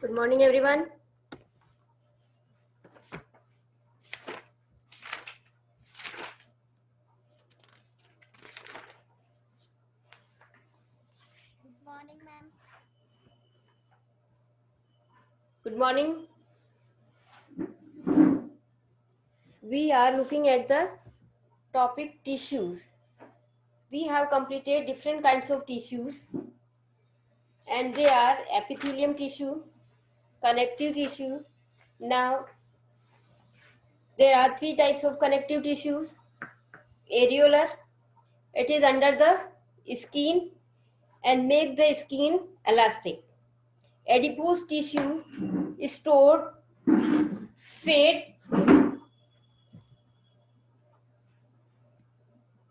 Good morning, everyone. Good morning, ma'am. Good morning. We are looking at the topic tissues. We have completed different kinds of tissues, and they are epithelium tissue, connective tissue. Now, there are three types of connective tissues. Areolar, it is under the skin and make the skin elastic. Adipose tissue is stored fat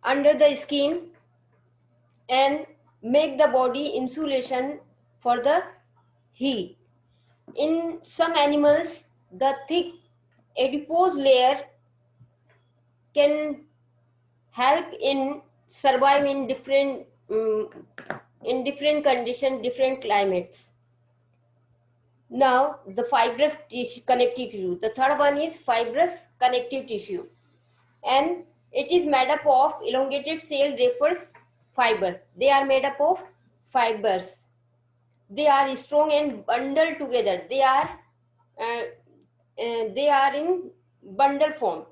under the skin and make the body insulation for the heat. In some animals, the thick adipose layer can help in survive in different conditions, different climates. Now, the fibrous tissue, connective tissue. The third one is fibrous connective tissue, and it is made up of elongated cell refers fibers. They are made up of fibers. They are strong and bundled together. They are in bundle form.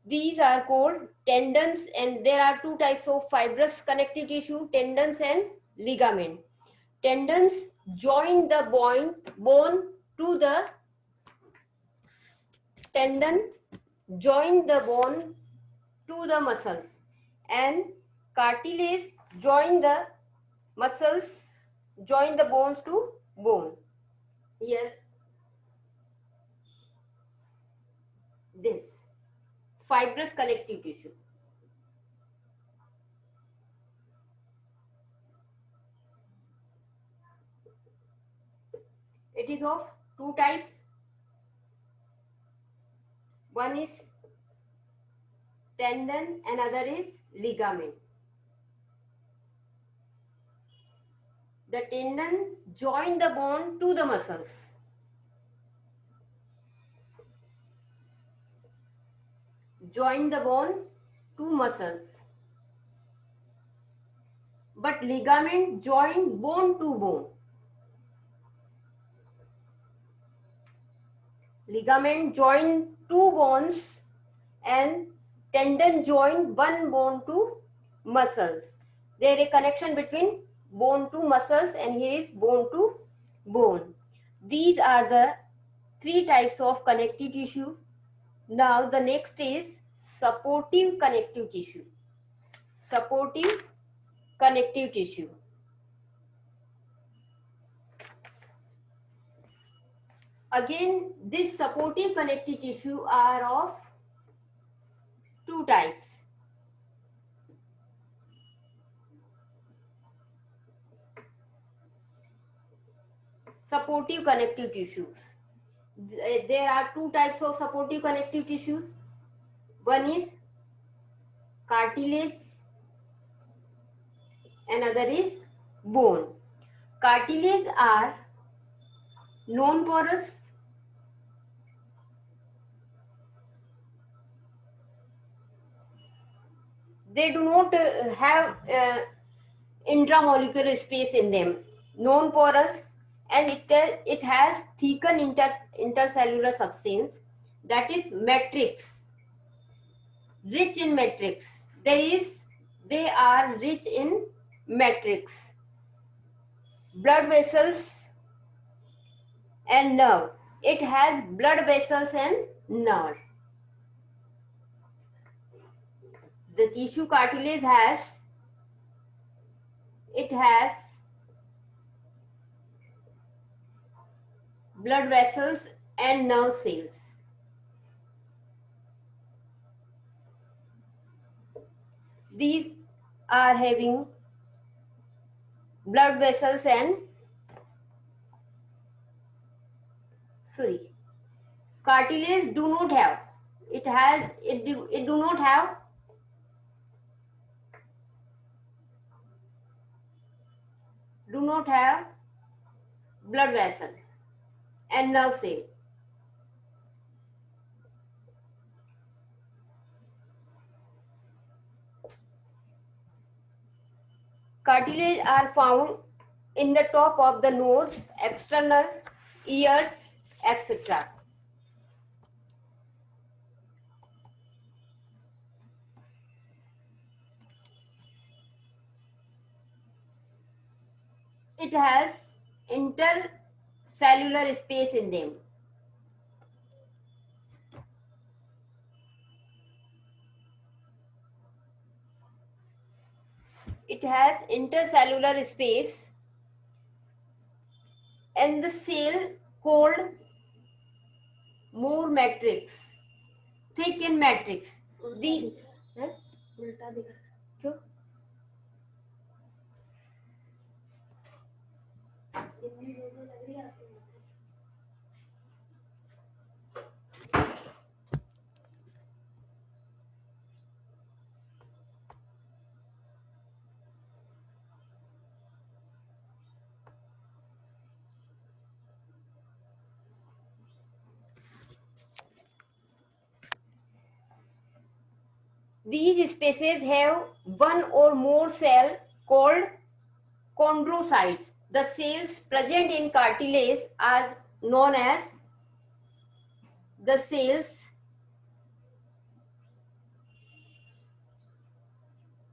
These are called tendons, and there are two types of fibrous connective tissue, tendons and ligament. Tendons join the bone to the tendon join the bone to the muscles, and cartilage join the muscles, join the bones to bone. Here, this fibrous connective tissue. It is of two types. One is tendon and other is ligament. The tendon join the bone to the muscles. Join the bone to muscles. But ligament join bone to bone. Ligament join two bones and tendon join one bone to muscles. There is a connection between bone to muscles, and here is bone to bone. These are the three types of connective tissue. Now the next is supportive connective tissue. Supportive connective tissue. Again, this supportive connective tissue are of two types. Supportive connective tissues. There are two types of supportive connective tissues. One is cartilage, another is bone. Cartilage are non-porous. They do not have intramolecular space in them. Non-porous, and it has thickened intercellular substance, that is matrix, rich in matrix. They are rich in matrix, blood vessels and nerve. It has blood vessels and nerve. The tissue cartilage has blood vessels and nerve cells. These are having blood vessels and cartilage do not have. It do not have blood vessel and nerve cell. Cartilage are found in the top of the nose, external ears, etc. It has intercellular space in them. It has intercellular space and the cell called Moore matrix, thick in matrix. The क्यों? These spaces have one or more cell called chondrocytes. The cells present in cartilage are known as the cells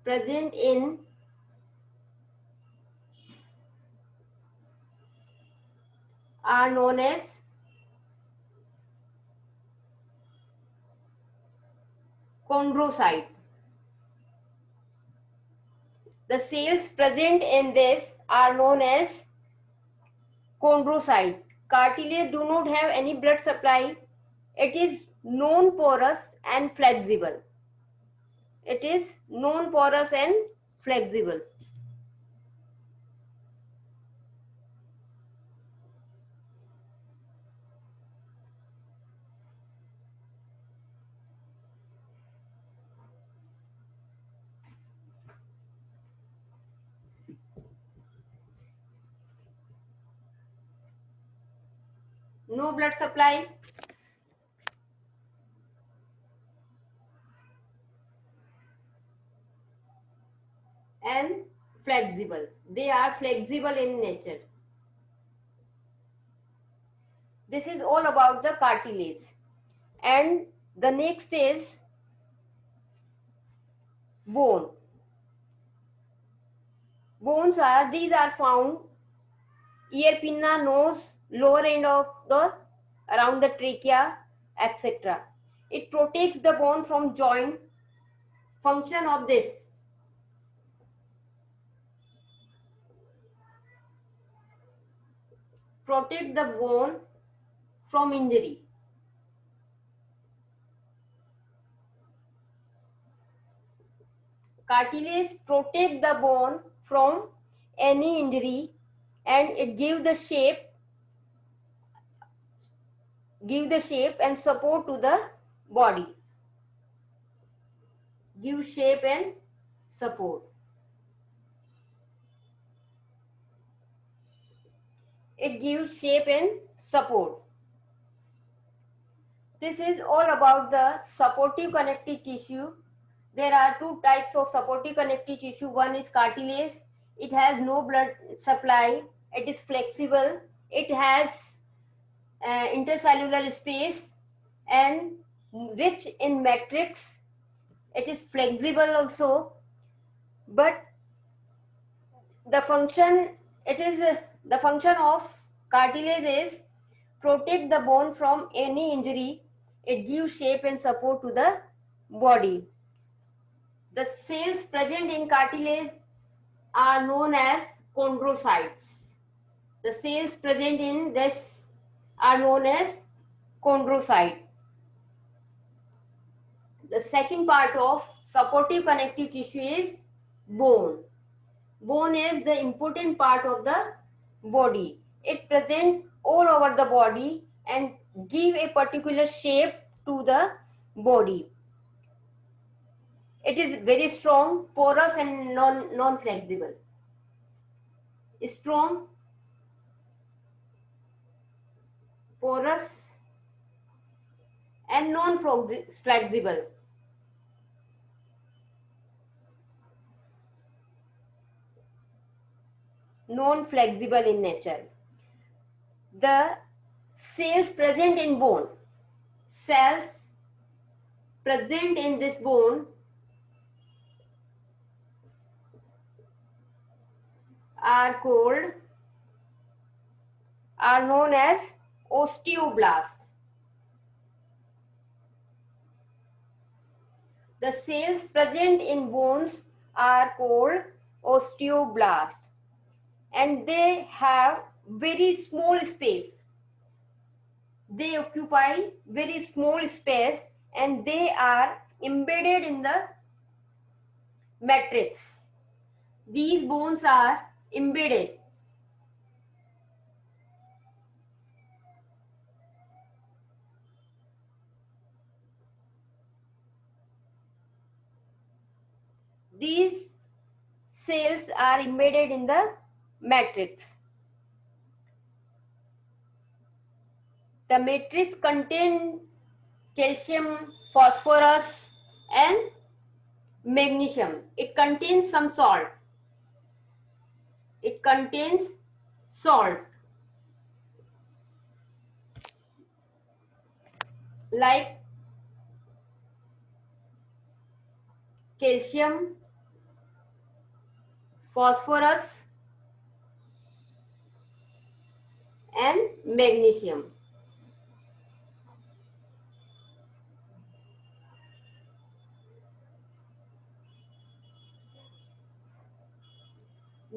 present in are known as chondrocyte. The cells present in this are known as chondrocyte. Cartilage do not have any blood supply. It is non-porous and flexible. It is non-porous and flexible. No blood supply. And flexible. They are flexible in nature. This is all about the cartilage. And the next is bone. These are found ear pinna, nose, lower end of the around the trachea, etc. It protects the bone from joint. Function of this: protect the bone from injury. Cartilage protect the bone from any injury and it gives the shape and support to the body. Give shape and support. It gives shape and support. This is all about the supportive connective tissue. There are two types of supportive connective tissue. One is cartilage. It has no blood supply. It is flexible. It has intercellular space and rich in matrix. It is flexible also, but the function of cartilage is protect the bone from any injury. It gives shape and support to the body. The cells present in cartilage are known as chondrocytes. The cells present in this are known as chondrocyte. The second part of supportive connective tissue is bone. Bone is the important part of the body. It present all over the body and give a particular shape to the body. It is very strong, porous and non-flexible. Strong, porous and non-flexible. Non-flexible in nature. The cells present in bone, cells present in this bone are known as osteoblast. The cells present in bones are called osteoblast, and they have very small space. They occupy very small space and they are embedded in the matrix. These bones are embedded. These cells are embedded in the matrix. The matrix contains calcium, phosphorus, and magnesium. It contains some salt. It contains salt like calcium, phosphorus, and magnesium.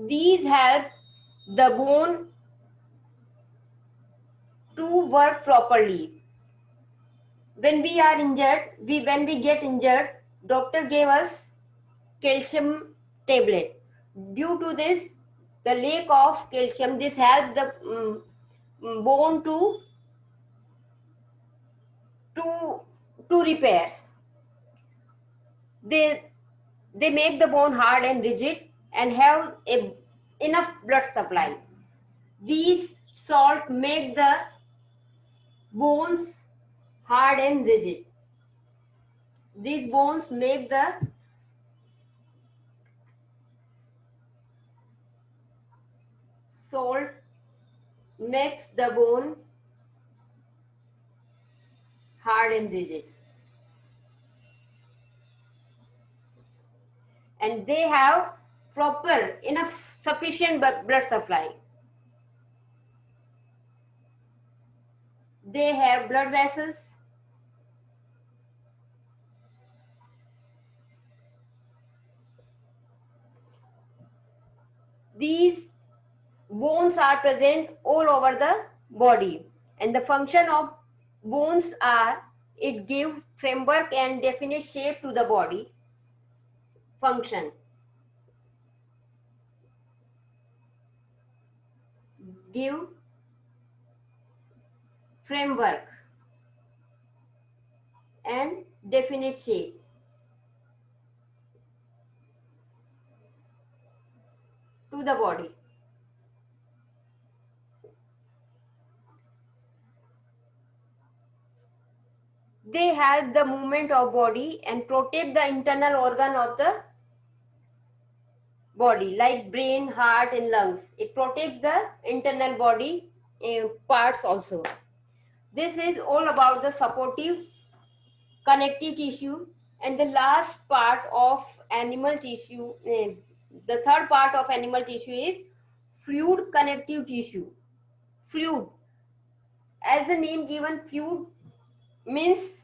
These help the bone to work properly. When we are injured, when we get injured, doctor gave us calcium tablet. Due to this, the lack of calcium, this helps the bone to repair. They make the bone hard and rigid and have enough blood supply. These salt make the bones hard and rigid. These bones make the salt makes the bone hard and rigid. And they have proper enough sufficient blood supply. They have blood vessels. These bones are present all over the body, and the function of bones are it gives framework and definite shape to the body function. Give framework and definite shape to the body. They help the movement of body and protect the internal organ of the body like brain, heart, and lungs. It protects the internal body parts also. This is all about the supportive connective tissue. And the last part of animal tissue, the third part of animal tissue is fluid connective tissue. Fluid, as the name given, fluid means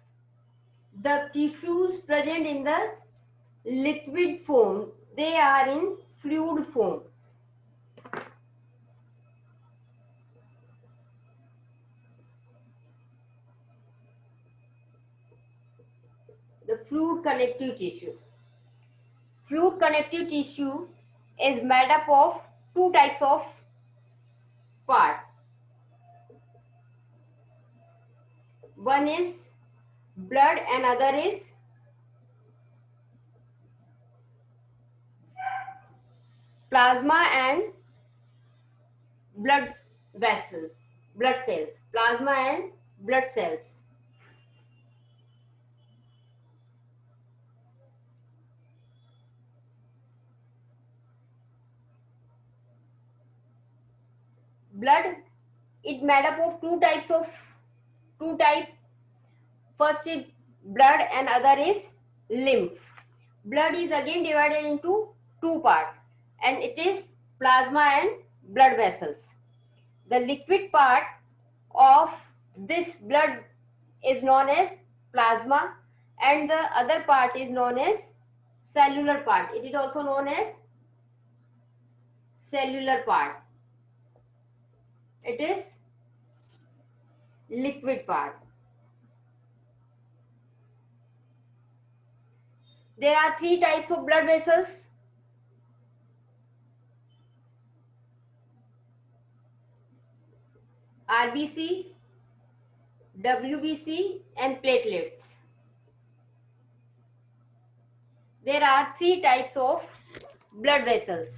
the tissues present in the liquid form. They are in fluid form. The fluid connective tissue. Fluid connective tissue is made up of two types of part. One is blood and other is plasma and blood vessel. blood cells, plasma and blood cells. Blood, it made up of two type. First is blood and other is lymph. Blood is again divided into two parts, and it is plasma and blood vessels. The liquid part of this blood is known as plasma, and the other part is known as cellular part. It is also known as cellular part. It is liquid part. There are three types of blood vessels. RBC, WBC and platelets. There are three types of blood vessels.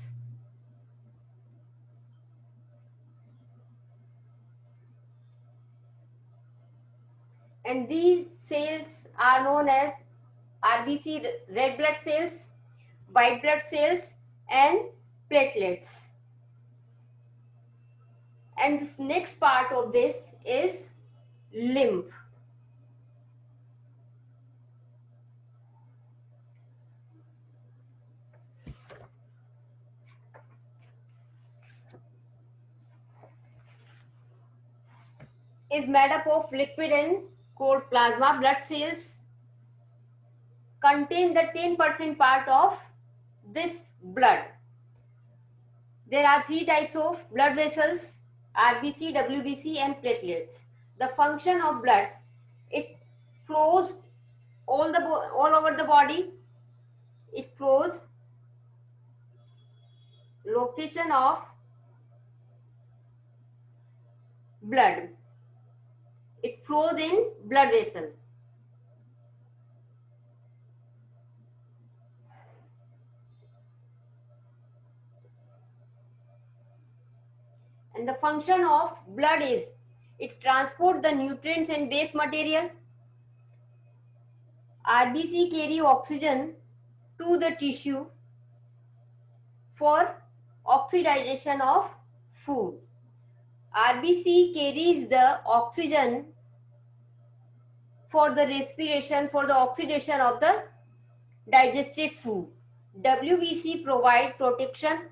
And these cells are known as RBC, red blood cells, white blood cells and platelets. And this next part of this is lymph. Is made up of liquid and cold plasma. Blood cells contain the 10% part of this blood. There are three types of blood vessels: RBC, WBC and platelets. The function of blood, it flows all over the body. It flows. Location of blood, it flows in blood vessel. And the function of blood is, it transports the nutrients and waste material. RBC carry oxygen to the tissue for oxidation of food. RBC carries the oxygen for the respiration, for the oxidation of the digested food. WBC provide protection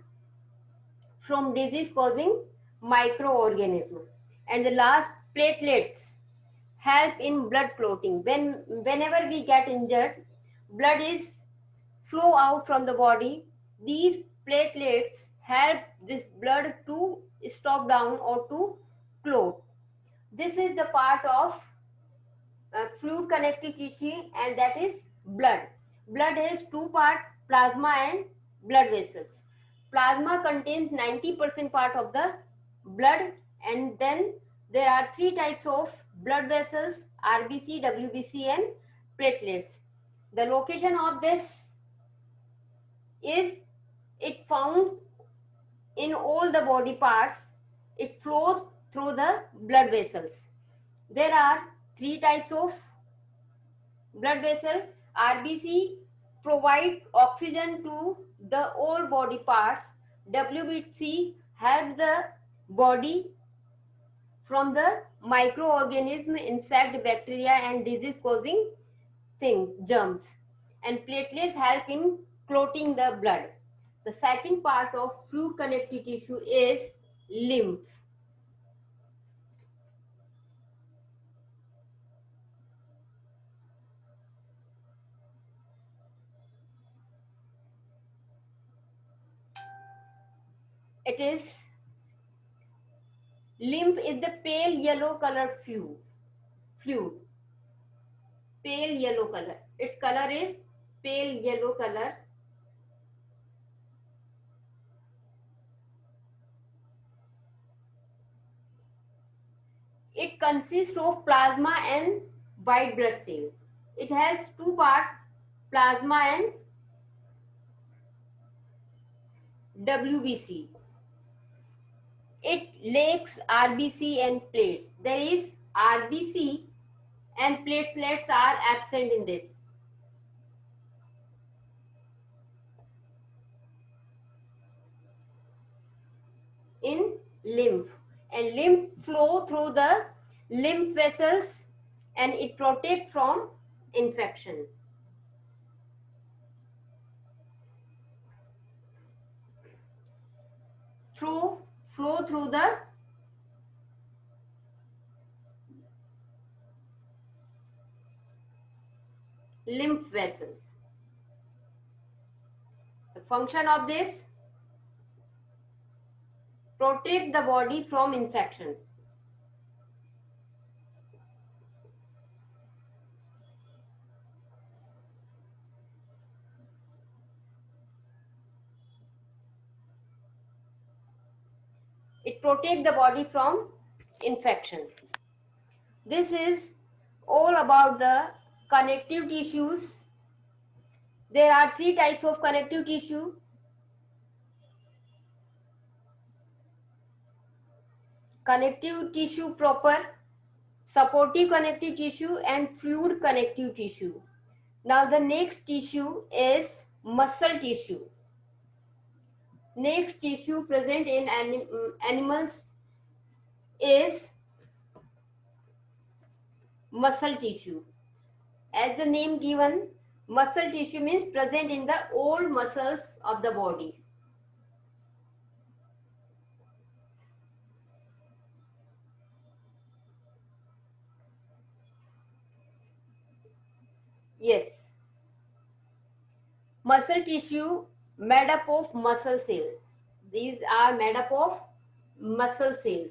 from disease causing microorganisms. And the last, platelets help in blood clotting. Whenever we get injured, blood is flow out from the body. These platelets help this blood to stop down or to clot. This is the part of fluid connective tissue, and that is blood. Blood has two parts, plasma and blood vessels. Plasma contains 90% part of the blood, and then there are three types of blood vessels: RBC, WBC and platelets. The location of this is, it found in all the body parts. It flows through the blood vessels. There are three types of blood vessel. RBC provide oxygen to the all body parts. WBC help the body from the microorganism, insect, bacteria and disease causing germs. And platelets help in clotting the blood. The second part of fluid connective tissue is lymph. It is, lymph is the pale yellow color fluid. Pale yellow color. Its color is pale yellow color. It consists of plasma and white blood cells. It has two parts, plasma and WBC. It lacks RBC and plates. There is RBC and platelets are absent in this. In lymph, and lymph flow through the lymph vessels and it protect from infection. Flow through the lymph vessels. The function of this, protect the body from infection. It protects the body from infection. This is all about the connective tissues. There are three types of connective tissue. Connective tissue proper, supportive connective tissue, and fluid connective tissue. Now the next tissue is muscle tissue. Next tissue present in animals is muscle tissue. As the name given, muscle tissue means present in the old muscles of the body. Yes. Muscle tissue made up of muscle cells. These are made up of muscle cells.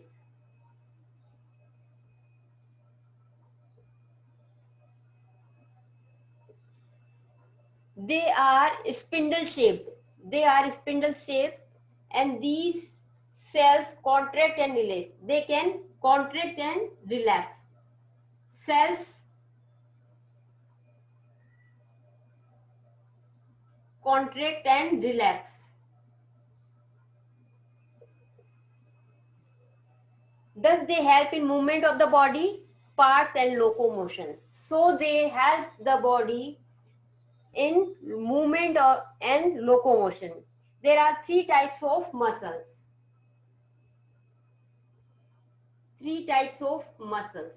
They are spindle shaped. They are spindle shaped, and these cells contract and release. They can contract and relax. Cells contract and relax. Thus they help in movement of the body, parts and locomotion. So they help the body in movement and locomotion. There are three types of muscles. Three types of muscles.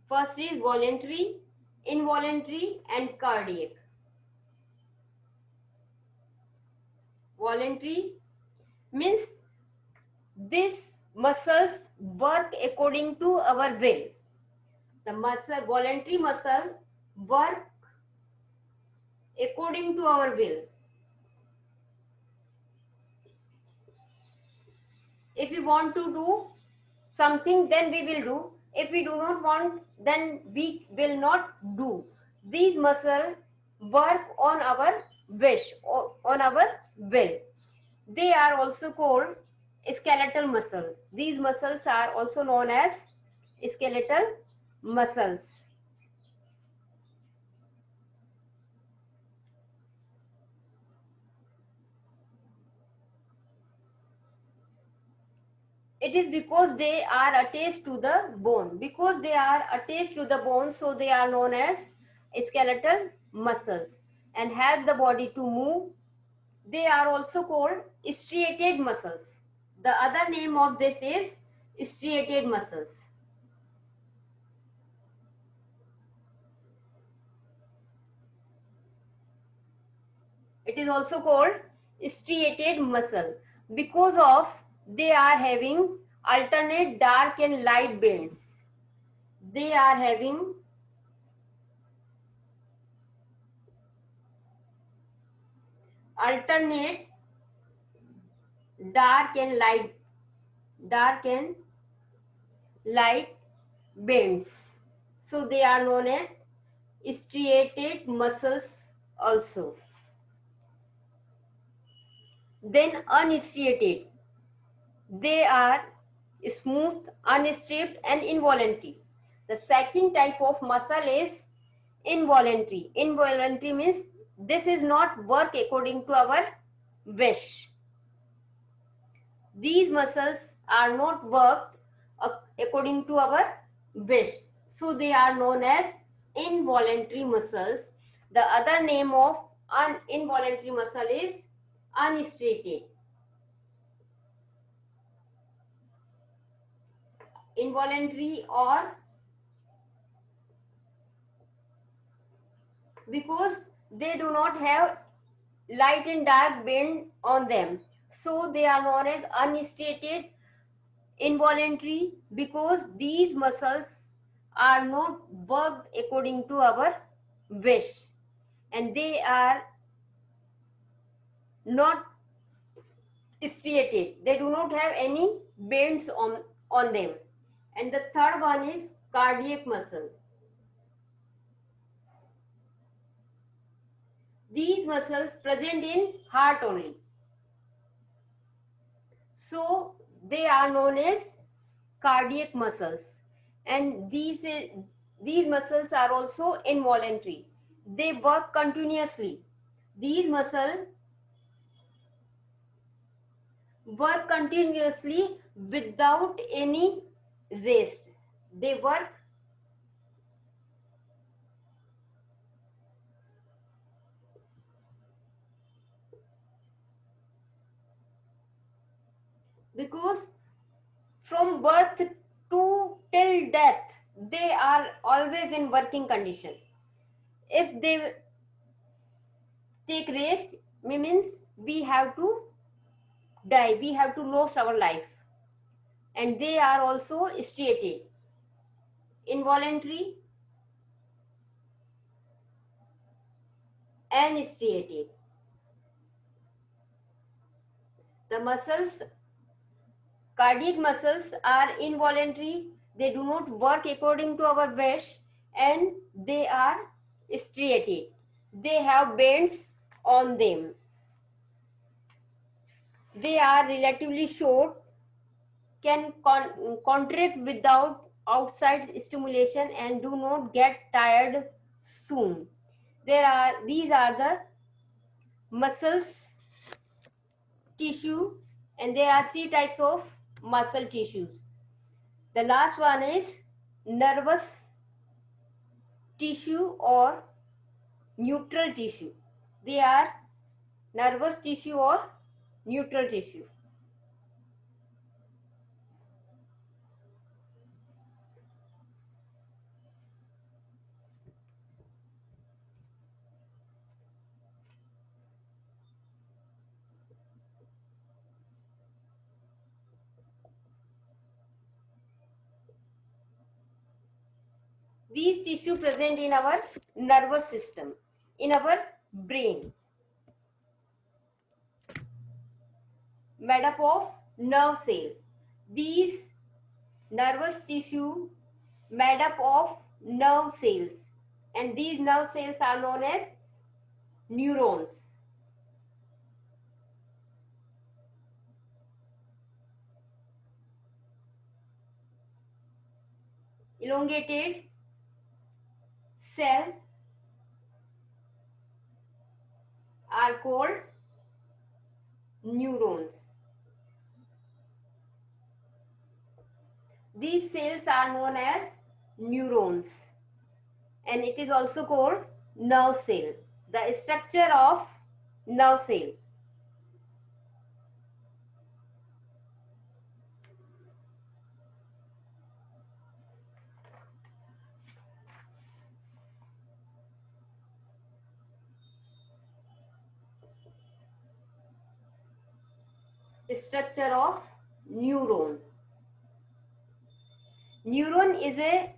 First is voluntary, involuntary and cardiac. Voluntary means these muscles work according to our will. The voluntary muscle work according to our will. If we want to do something, then we will do. If we do not want, then we will not do. These muscles work on our wish, on our will. They are also called skeletal muscles. These muscles are also known as skeletal muscles. It is because they are attached to the bone. Because they are attached to the bone, so they are known as skeletal muscles and help the body to move. They are also called striated muscles. The other name of this is striated muscles. It is also called striated muscle because of they are having alternate dark and light bands. They are having alternate dark and light bands. So they are known as striated muscles also. Then unstriated. They are smooth, unstripped and involuntary. The second type of muscle is involuntary. Involuntary means this is not work according to our wish. these muscles are not worked according to our wish. So they are known as involuntary muscles. The other name of involuntary muscle is unstriated. Involuntary, or because they do not have light and dark band on them, so they are known as unstriated. Involuntary because these muscles are not worked according to our wish, and they are not striated, they do not have any bends on them. And the third one is cardiac muscle. These muscles present in heart only, so they are known as cardiac muscles. And these muscles are also involuntary, they work continuously. These muscles work continuously without any rest. They work because from birth to till death, they are always in working condition. If they take rest, means we have to die, we have to lose our life. And they are also striated, involuntary and striated. The muscles, cardiac muscles, are involuntary, they do not work according to our wish, and they are striated, they have bends on them. They are relatively short, can contract without outside stimulation, and do not get tired soon. These are the muscles tissue, and there are three types of muscle tissues. The last one is nervous tissue or neutral tissue. They are nervous tissue or neutral tissue. These tissue present in our nervous system, in our brain, made up of nerve cell. These nervous tissue made up of nerve cells, and these nerve cells are known as neurons. Elongated cells are called neurons. These cells are known as neurons, and it is also called nerve cell. The structure of nerve cell. Structure of neuron. Neuron is a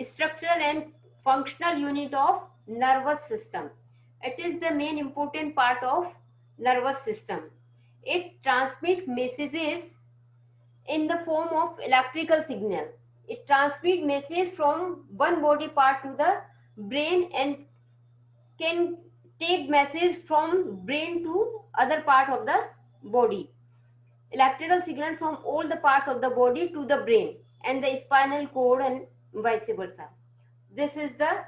structural and functional unit of nervous system. It is the main important part of nervous system. It transmits messages in the form of electrical signal. It transmits messages from one body part to the brain, and can take message from brain to other part of the body. Electrical signal from all the parts of the body to the brain and the spinal cord, and vice versa. This is the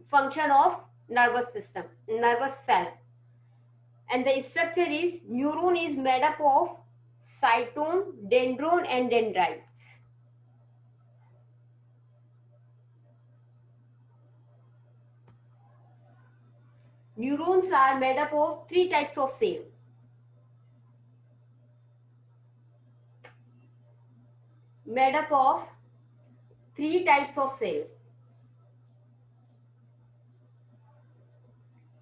function of nervous system, nervous cell. And the structure is neuron is made up of cytone, dendron and dendrites. Neurons are made up of three types of cell. Made up of three types of cell.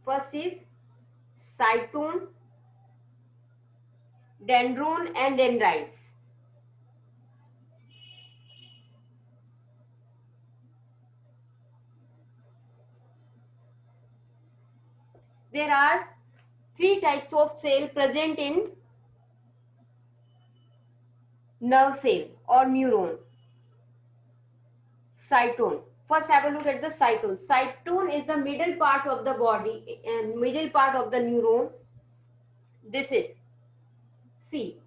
First is cytone, dendron and dendrites. There are three types of cell present in nerve cell or neuron. Cytone. First have a look at the cytone. Cytone is the middle part of the body and middle part of the neuron. This is C.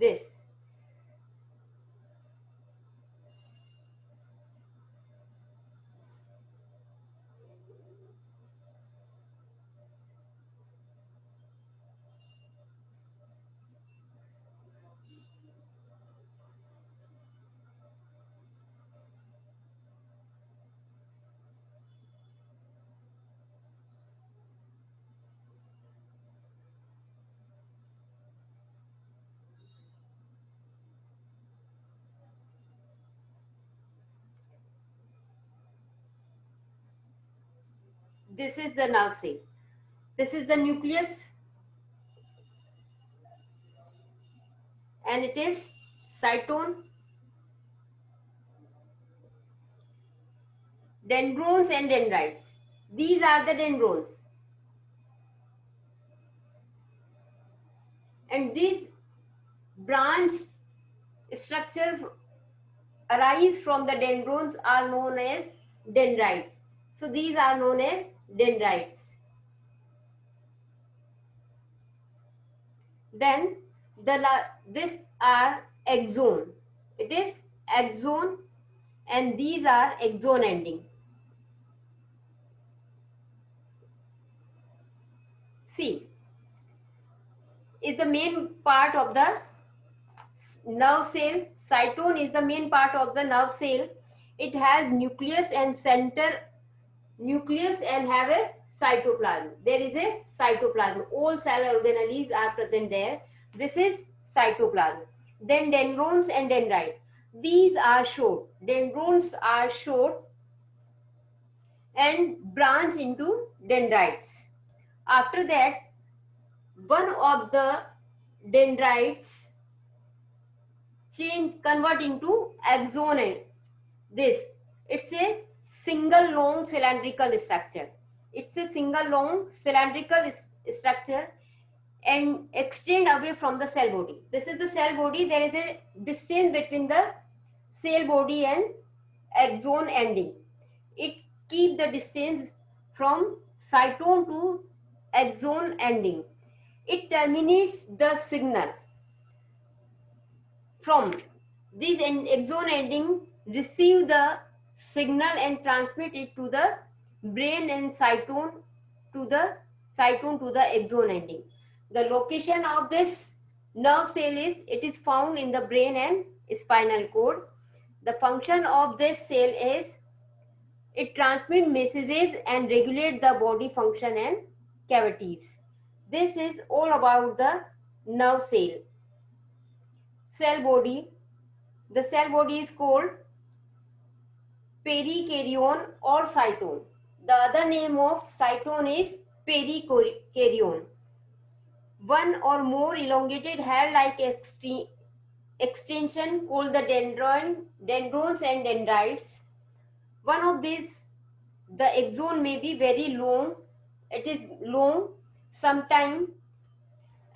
This. This is the nerve cell. This is the nucleus and it is cytone, dendrons and dendrites. These are the dendrons. And these branch structures arise from the dendrons are known as dendrites. So these are known as dendrites. Then this are axon. It is axon and these are axon ending. C is the main part of the nerve cell. Cytone is the main part of the nerve cell. It has nucleus and center nucleus and have a cytoplasm. There is a cytoplasm. All cell organelles are present there. This is cytoplasm. Then dendrons and dendrites. These are short. Dendrons are short and branch into dendrites. After that, one of the dendrites convert into axon. And this, it's a single long cylindrical structure. It's a single long cylindrical structure and extend away from the cell body. This is the cell body. There is a distance between the cell body and axon ending. It keep the distance from cytone to axon ending. It terminates the signal from this axon ending, receive the signal and transmit it to the brain and cytone to the axon ending. The location of this nerve cell is, it is found in the brain and spinal cord. The function of this cell is it transmits messages and regulate the body function and cavities. This is all about the nerve cell. Cell body. The cell body is called perikaryon or cytone. The other name of cytone is perikaryon. One or more elongated hair-like extension called the dendrons and dendrites. One of these, the axon may be very long. It is long, sometimes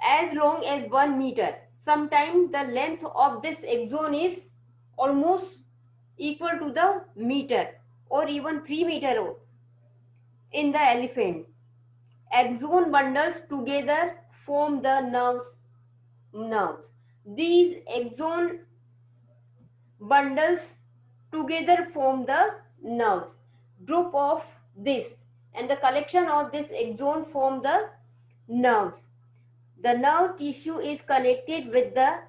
as long as 1 meter. Sometimes the length of this axon is almost equal to the meter or even 3 meter in the elephant. Axon bundles together form the nerves. These axon bundles together form the nerves. Group of this and the collection of this axon form the nerves. The nerve tissue is connected with the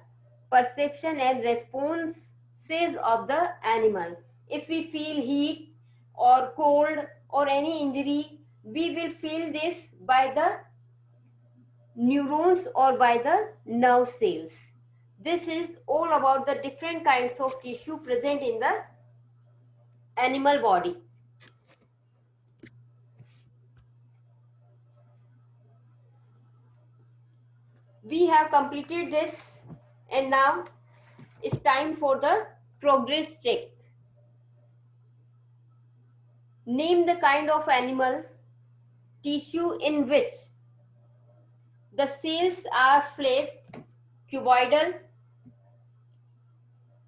perception and responses of the animal. If we feel heat or cold or any injury, we will feel this by the neurons or by the nerve cells. This is all about the different kinds of tissue present in the animal body. We have completed this and now it's time for the progress check. Name the kind of animals tissue in which the cells are flat, cuboidal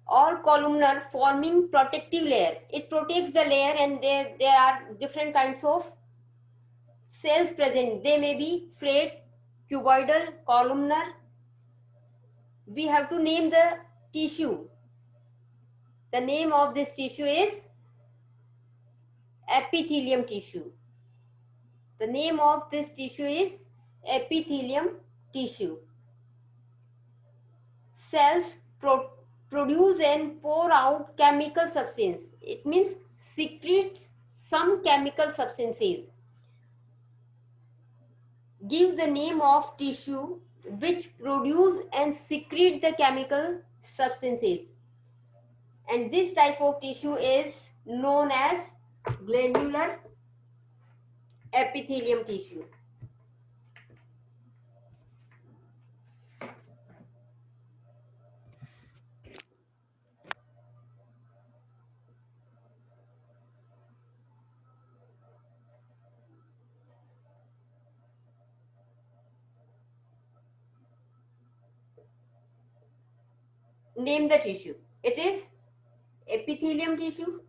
or columnar, forming protective layer. It protects the layer and there are different kinds of cells present. They may be flat, cuboidal, columnar. We have to name the tissue. The name of this tissue is epithelium tissue. The name of this tissue is epithelium tissue. Cells produce and pour out chemical substance. It means secretes some chemical substances. Give the name of tissue which produce and secrete the chemical substances. And this type of tissue is known as glandular epithelium tissue. Name the tissue. It is epithelium tissue.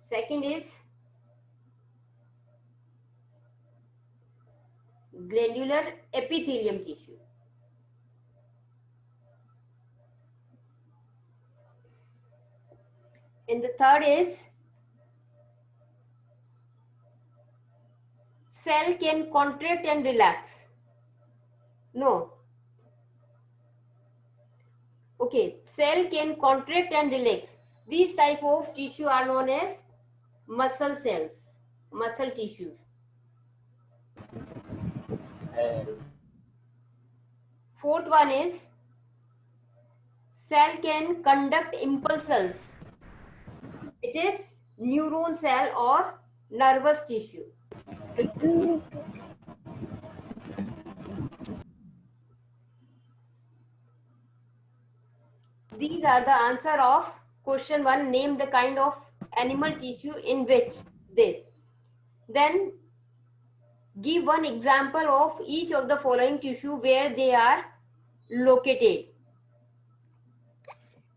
Second is glandular epithelium tissue. And the third is cell can contract and relax. No. Okay, cell can contract and relax. These type of tissue are known as muscle cells, muscle tissues. Fourth one is cell can conduct impulses. It is neuron cell or nervous tissue. These are the answer of question 1. Name the kind of animal tissue in which this. Then give one example of each of the following tissue where they are located.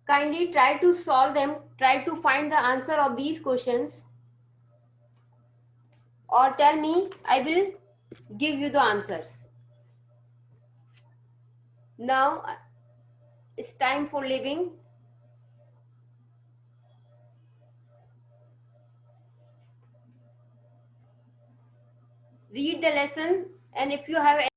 Kindly try to solve them, try to find the answer of these questions or tell me, I will give you the answer. Now it's time for leaving. Read the lesson and if you have